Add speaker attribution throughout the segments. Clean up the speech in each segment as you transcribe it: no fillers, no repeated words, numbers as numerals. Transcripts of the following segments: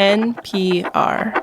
Speaker 1: NPR.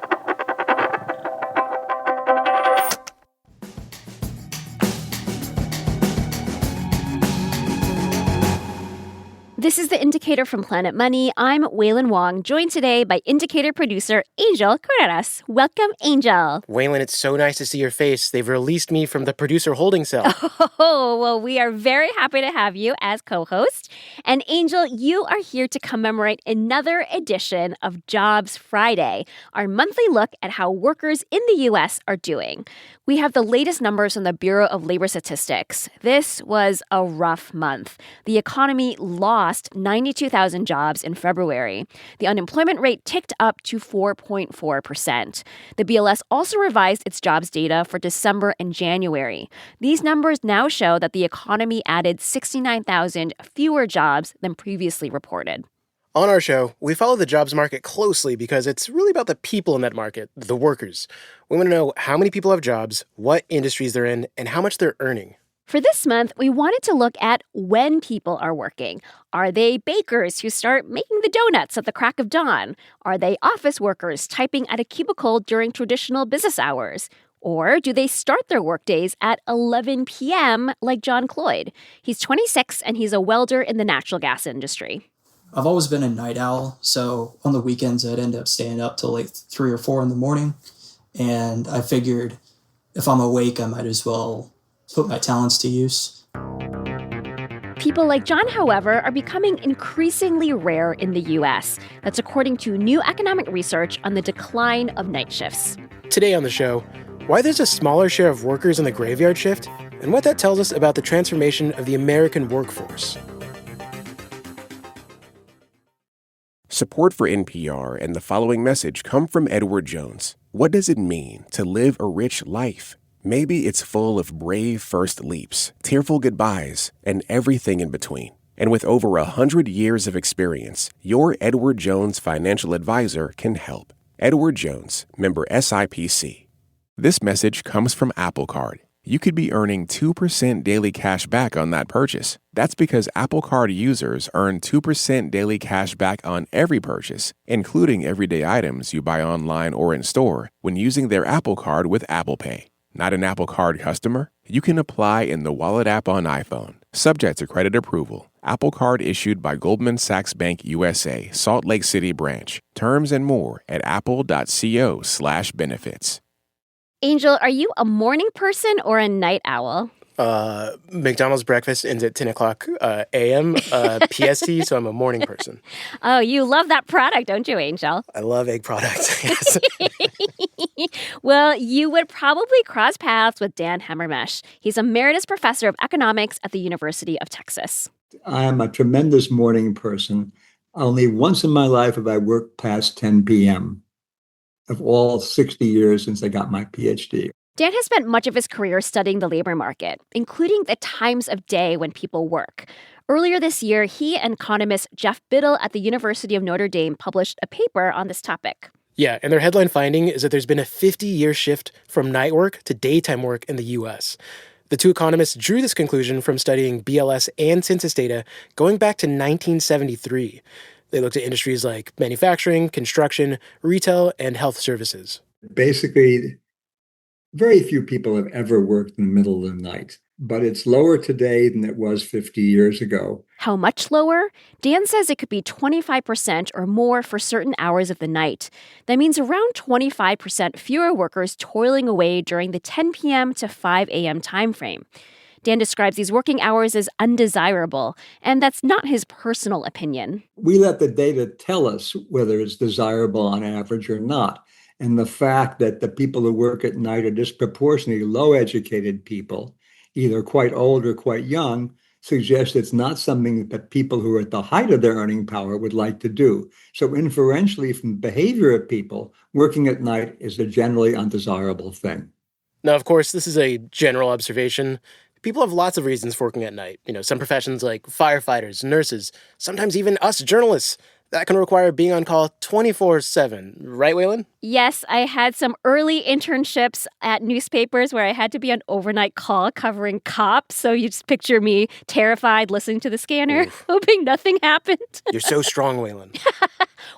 Speaker 2: This is The Indicator from Planet Money. I'm Waylon Wong, joined today by Indicator producer Angel Carreras. Welcome, Angel.
Speaker 3: Waylon, it's so nice to see your face. They've released me from the producer holding cell.
Speaker 2: Oh, well, we are very happy to have you as co-host. And Angel, you are here to commemorate another edition of Jobs Friday, our monthly look at how workers in the U.S. are doing. We have the latest numbers from the Bureau of Labor Statistics. This was a rough month. The economy lost 92,000 jobs in February. The unemployment rate ticked up to 4.4%. The BLS also revised its jobs data for December and January. These numbers now show that the economy added 69,000 fewer jobs than previously reported.
Speaker 3: On our show, we follow the jobs market closely because it's really about the people in that market, the workers. We want to know how many people have jobs, what industries they're in, and how much they're earning.
Speaker 2: For this month, we wanted to look at when people are working. Are they bakers who start making the donuts at the crack of dawn? Are they office workers typing at a cubicle during traditional business hours? Or do they start their workdays at 11 p.m. like John Cloyd? He's 26 and he's a welder in the natural gas industry.
Speaker 4: I've always been a night owl, so on the weekends I'd end up staying up till like 3 or 4 in the morning. And I figured if I'm awake, I might as well put my talents to use.
Speaker 2: People like John, however, are becoming increasingly rare in the U.S. That's according to new economic research on the decline of night shifts.
Speaker 3: Today on the show, why there's a smaller share of workers in the graveyard shift, and what that tells us about the transformation of the American workforce.
Speaker 5: Support for NPR and the following message come from Edward Jones. What does it mean to live a rich life? Maybe it's full of brave first leaps, tearful goodbyes, and everything in between. And with over 100 years of experience, your Edward Jones financial advisor can help. Edward Jones, member SIPC. This message comes from Apple Card. You could be earning 2% daily cash back on that purchase. That's because Apple Card users earn 2% daily cash back on every purchase, including everyday items you buy online or in store, when using their Apple Card with Apple Pay. Not an Apple Card customer? You can apply in the Wallet app on iPhone. Subject to credit approval. Apple Card issued by Goldman Sachs Bank USA, Salt Lake City branch. Terms and more at apple.co/benefits.
Speaker 2: Angel, are you a morning person or a night owl?
Speaker 3: McDonald's breakfast ends at 10 o'clock a.m. PST, so I'm a morning person.
Speaker 2: Oh, you love that product, don't you, Angel?
Speaker 3: I love egg products, yes.
Speaker 2: Well, you would probably cross paths with Dan Hammermesh. He's emeritus professor of economics at the University of Texas.
Speaker 6: I am a tremendous morning person. Only once in my life have I worked past 10 p.m. of all 60 years since I got my PhD.
Speaker 2: Dan has spent much of his career studying the labor market, including the times of day when people work. Earlier this year, he and economist Jeff Biddle at the University of Notre Dame published a paper on this topic.
Speaker 3: Yeah, and their headline finding is that there's been a 50-year shift from night work to daytime work in the U.S. The two economists drew this conclusion from studying BLS and census data going back to 1973. They looked at industries like manufacturing, construction, retail, and health services.
Speaker 6: Basically, very few people have ever worked in the middle of the night, but it's lower today than it was 50 years ago.
Speaker 2: How much lower? Dan says it could be 25% or more for certain hours of the night. That means around 25% fewer workers toiling away during the 10 p.m. to 5 a.m. timeframe. Dan describes these working hours as undesirable, and that's not his personal opinion.
Speaker 6: We let the data tell us whether it's desirable on average or not. And the fact that the people who work at night are disproportionately low-educated people, either quite old or quite young, suggests it's not something that people who are at the height of their earning power would like to do. So inferentially, from the behavior of people, working at night is a generally undesirable thing.
Speaker 3: Now, of course, this is a general observation. People have lots of reasons for working at night. Some professions like firefighters, nurses, sometimes even us journalists. That can require being on call 24/7, right, Waylon?
Speaker 2: Yes, I had some early internships at newspapers where I had to be on overnight call covering cops. So you just picture me terrified listening to the scanner, hoping nothing happened.
Speaker 3: You're so strong, Waylon.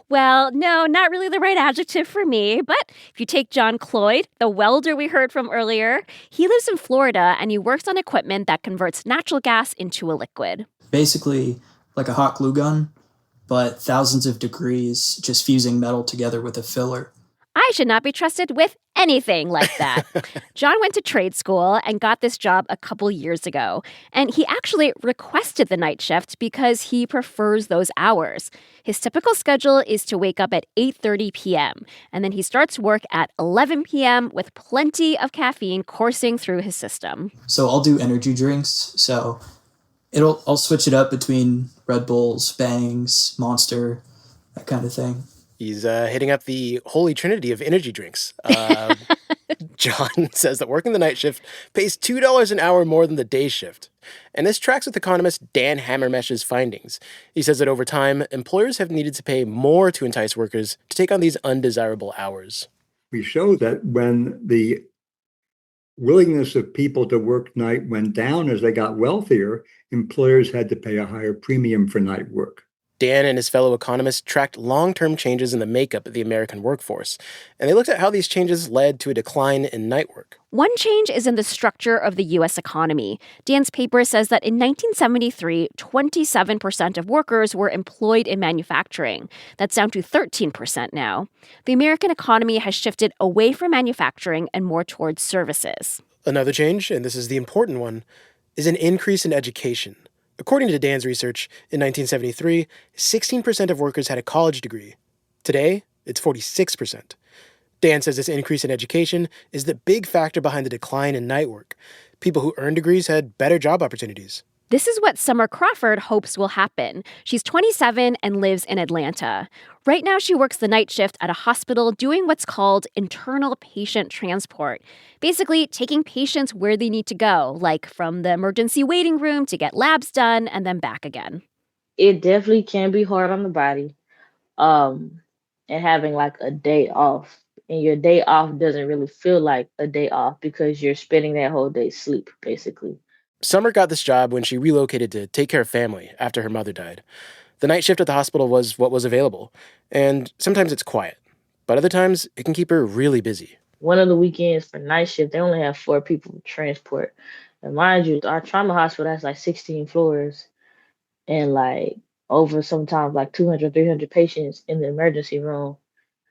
Speaker 2: Well, no, not really the right adjective for me. But if you take John Cloyd, the welder we heard from earlier, he lives in Florida and he works on equipment that converts natural gas into a liquid.
Speaker 4: Basically, like a hot glue gun, but thousands of degrees just fusing metal together with a filler.
Speaker 2: I should not be trusted with anything like that. John went to trade school and got this job a couple years ago. And he actually requested the night shift because he prefers those hours. His typical schedule is to wake up at 8:30 p.m. And then he starts work at 11 p.m. with plenty of caffeine coursing through his system.
Speaker 4: So I'll do energy drinks. So I'll switch it up between Red Bulls, Bangs, Monster, that kind of thing.
Speaker 3: He's hitting up the holy trinity of energy drinks. John says that working the night shift pays $2 an hour more than the day shift. And this tracks with economist Dan Hammermesh's findings. He says that over time, employers have needed to pay more to entice workers to take on these undesirable hours.
Speaker 6: We show that when the willingness of people to work night went down as they got wealthier, employers had to pay a higher premium for night work.
Speaker 3: Dan and his fellow economists tracked long-term changes in the makeup of the American workforce, and they looked at how these changes led to a decline in night work.
Speaker 2: One change is in the structure of the U.S. economy. Dan's paper says that in 1973, 27% of workers were employed in manufacturing. That's down to 13% now. The American economy has shifted away from manufacturing and more towards services.
Speaker 3: Another change, and this is the important one, is an increase in education. According to Dan's research, in 1973, 16% of workers had a college degree. Today, it's 46%. Dan says this increase in education is the big factor behind the decline in night work. People who earned degrees had better job opportunities.
Speaker 2: This is what Summer Crawford hopes will happen. She's 27 and lives in Atlanta. Right now, she works the night shift at a hospital doing what's called internal patient transport. Basically, taking patients where they need to go, like from the emergency waiting room to get labs done and then back again.
Speaker 1: It definitely can be hard on the body. And having like a day off. And your day off doesn't really feel like a day off because you're spending that whole day sleep, basically.
Speaker 3: Summer got this job when she relocated to take care of family after her mother died. The night shift at the hospital was what was available, and sometimes it's quiet, but other times it can keep her really busy.
Speaker 1: One of the weekends for night shift, they only have 4 people to transport. And mind you, our trauma hospital has like 16 floors and like over sometimes like 200, 300 patients in the emergency room.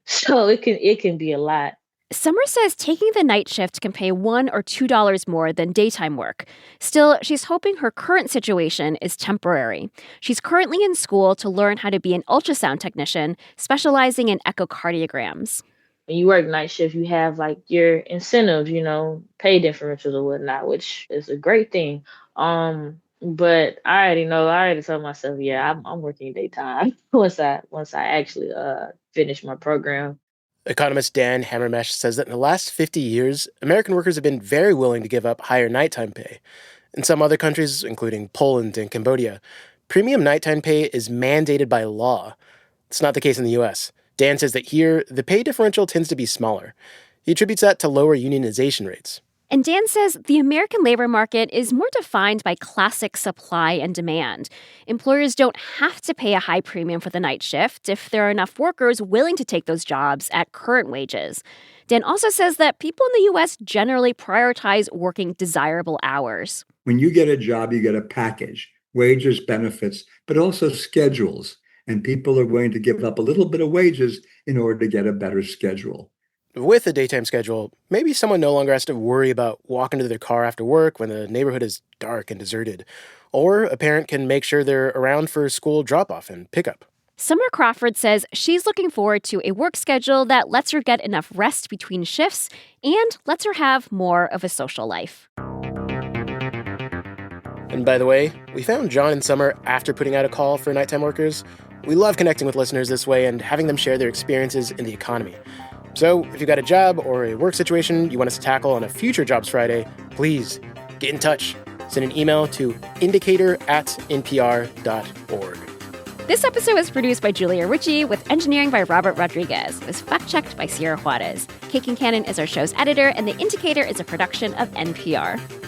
Speaker 1: So it can be a lot.
Speaker 2: Summer says taking the night shift can pay $1 or $2 more than daytime work. Still, she's hoping her current situation is temporary. She's currently in school to learn how to be an ultrasound technician, specializing in echocardiograms.
Speaker 1: When you work night shift, you have like your incentives, pay differentials or whatnot, which is a great thing. But I already told myself, yeah, I'm working daytime once I actually finish my program.
Speaker 3: Economist Dan Hammermesh says that in the last 50 years, American workers have been very willing to give up higher nighttime pay. In some other countries, including Poland and Cambodia, premium nighttime pay is mandated by law. It's not the case in the U.S. Dan says that here, the pay differential tends to be smaller. He attributes that to lower unionization rates.
Speaker 2: And Dan says the American labor market is more defined by classic supply and demand. Employers don't have to pay a high premium for the night shift if there are enough workers willing to take those jobs at current wages. Dan also says that people in the U.S. generally prioritize working desirable hours.
Speaker 6: When you get a job, you get a package, wages, benefits, but also schedules. And people are willing to give up a little bit of wages in order to get a better schedule.
Speaker 3: With a daytime schedule, maybe someone no longer has to worry about walking to their car after work when the neighborhood is dark and deserted. Or a parent can make sure they're around for school drop-off and pickup.
Speaker 2: Summer Crawford says she's looking forward to a work schedule that lets her get enough rest between shifts and lets her have more of a social life.
Speaker 3: And by the way, we found John and Summer after putting out a call for nighttime workers. We love connecting with listeners this way and having them share their experiences in the economy. So if you've got a job or a work situation you want us to tackle on a future Jobs Friday, please get in touch. Send an email to indicator@npr.org.
Speaker 2: This episode was produced by Julia Ritchie with engineering by Robert Rodriguez. It was fact-checked by Sierra Juarez. Kate Kincannon is our show's editor, and The Indicator is a production of NPR.